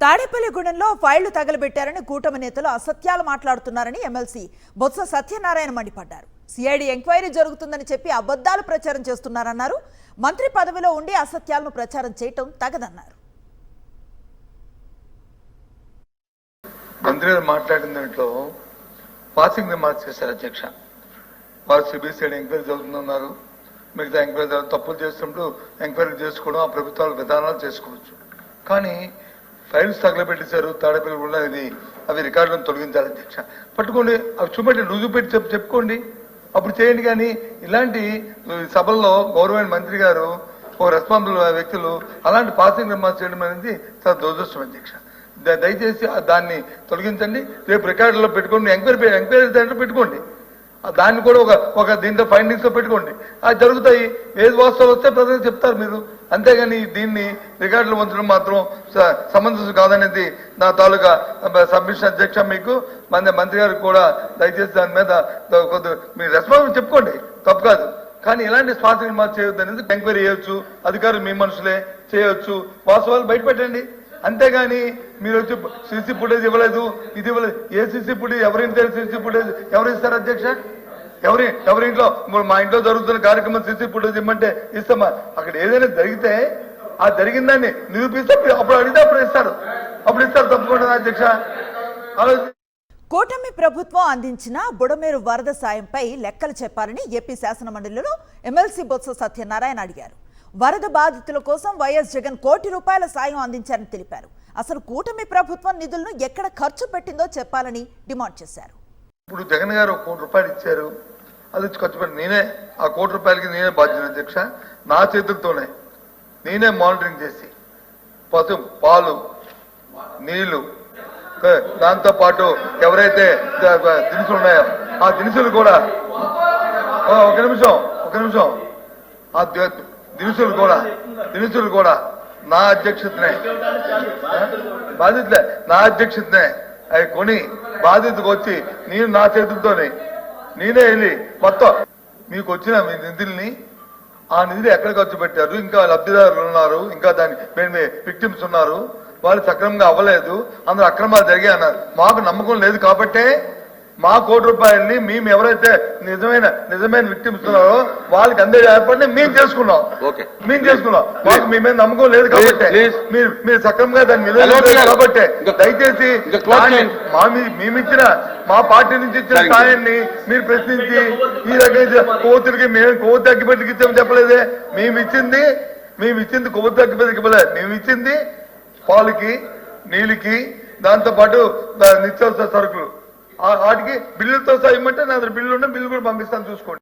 తాడేపల్లిగూడెంలో ఫైళ్లు తగలబెట్టారని కూటమి నేతలు అసత్యాలు మాట్లాడుతున్నారని ఎమ్మెల్సీ బొత్స సత్యనారాయణ మండిపడ్డారు. సిఐడి ఎంక్వైరీ జరుగుతుందని చెప్పి అబద్ధాలు ప్రచారం చేస్తున్నారన్నారు. మంత్రి పదవిలో ఉండి అసత్యాలను ప్రచారం చేయటం తగదన్నారు. మంత్రి గారు మాట్లాడిన దాంట్లో పాసింగ్ రిమార్క్స్ చేశారు అధ్యక్ష. వారు సిబిసిఐడి ఎంక్వైరీ జరుగుతుందన్నారు. మిగతా ఎంక్వైరీ తప్పులు చేస్తున్నప్పుడు ఎంక్వైరీ చేసుకోవడం ఆ ప్రభుత్వాల విధానాలు చేసుకోవచ్చు. కానీ ఫైల్స్ తగలబెట్టేశారు తాడేపల్లి కూడా అవి రికార్డులను తొలగించాలి అధ్యక్ష. పట్టుకోండి, అవి చూపెట్టి రుజువు పెట్టి చెప్పుకోండి, అప్పుడు చేయండి. కానీ ఇలాంటి సభల్లో గౌరవమైన మంత్రి గారు ఒక రెస్పాన్సిబుల్ వ్యక్తులు అలాంటి పాసింగ్ రిమార్క్స్ చేయడం అనేది చాలా దురదృష్టం అధ్యక్ష. దయచేసి దాన్ని తొలగించండి. రేపు రికార్డులో పెట్టుకోండి, ఎంక్వైరీ దాంట్లో పెట్టుకోండి. దాన్ని కూడా ఒక దీంట్లో ఫైండింగ్స్ లో పెట్టుకోండి. అది జరుగుతాయి. ఏది వాస్తవాలు వస్తే ప్రజలకు చెప్తారు మీరు. అంతేగాని దీన్ని రికార్డులు ఉంచడం మాత్రం సమంజసం కాదనేది నా తాలూకా సబ్మిషన్ అధ్యక్ష. మీకు మంత్రి గారికి కూడా దయచేసి దాని మీద మీ రెస్పాన్స్ చెప్పుకోండి, తప్పు కాదు. కానీ ఇలాంటి స్పాన్సరింగ్ మార్చి చేయొద్దు అనేది ఎంక్వైరీ చేయొచ్చు, అధికారులు మీ మనుషులే చేయొచ్చు, వాస్తవాలు బయట పెట్టండి. అంతేగాని మీరు వచ్చి సీసీ ఫుటేజ్ ఇవ్వలేదు, ఇది ఇవ్వలేదు. ఏ సీసీ ఫుటేజ్ ఎవరింటి సీసీ ఫుటేజ్ ఎవరు ఇస్తారు అధ్యక్ష? ఎవరింట్లో మా ఇంట్లో జరుగుతున్న కార్యక్రమం సీసీ ఫుటేజ్ ఇమ్మంటే ఇస్తామా? అక్కడ ఏదైనా జరిగితే ఆ జరిగిన దాన్ని నిరూపిస్తే అప్పుడు అడిగితే అప్పుడు ఇస్తారు తప్పకుండా అధ్యక్ష. కూటమి ప్రభుత్వం అందించిన బుడమేరు వరద సాయంపై లెక్కలు చెప్పాలని ఏపీ శాసనమండలిలో ఎమ్మెల్సీ బొత్స సత్యనారాయణ అడిగారు. వరద బాధితుల కోసం వైఎస్ జగన్ ₹1 సాయం అందించారని తెలిపారు. అసలు కూటమి ప్రభుత్వం నిధులను ఎక్కడ ఖర్చు పెట్టిందో చెప్పాలని డిమాండ్ చేశారు. ఇప్పుడు జగన్ గారు ₹1 ఇచ్చారు, అది ఖర్చు పెట్టి నేనే ఆ ₹1 నేనే బాధ్యత అధ్యక్ష. నా చేతులతోనే నేనే మానిటరింగ్ చేసి పాలు నీళ్లు దాంతో పాటు ఎవరైతే దినుసులు ఉన్నాయో ఆ దినుసులు కూడా ఒక నిమిషం ఆ దినుసులు కూడా నా అధ్యక్షతనే అవి కొని బాధ్యతకు వచ్చి నేను నా చేతులతోనే నేనే వెళ్ళి మొత్తం మీకు వచ్చిన మీ నిధుల్ని ఆ నిధులు ఎక్కడ ఖర్చు పెట్టారు, ఇంకా లబ్ధిదారులు ఉన్నారు, ఇంకా దాని విక్టిమ్స్ ఉన్నారు, వాళ్ళు సక్రమంగా అవ్వలేదు, అందులో అక్రమాలు జరిగాయి అన్నారు. మాకు నమ్మకం లేదు కాబట్టే మా ₹1 మేము ఎవరైతే నిజమైన విక్టిమ్స్ ఉన్నారో వాళ్ళకి అందే ఏర్పాటుని మేము చేసుకున్నాం. మాకు మీ మీద నమ్మకం లేదు కాబట్టి మీరు సక్రమంగా దాన్ని నిలబెట్టారు కాబట్టి దయచేసి మేమిచ్చిన మా పార్టీ నుంచి ఇచ్చిన సాయాన్ని మీరు ప్రశ్నించి ఈ రకంగా కోతులకి మేము కొవ్వొత్తి అగ్గిపెట్టికి ఇచ్చామని చెప్పలేదే. మేము ఇచ్చింది కొవ్వొత్తి అగ్గిపెట్టికి ఇవ్వలేదు. మేము ఇచ్చింది పాలకి నీళ్ళకి దాంతో పాటు నిత్యావసర సరుకులు వాటికి బిల్లులతో సహా ఇమ్మంటే నా బిల్లు ఉంటే బిల్లు కూడా పంపిస్తాను, చూసుకోండి.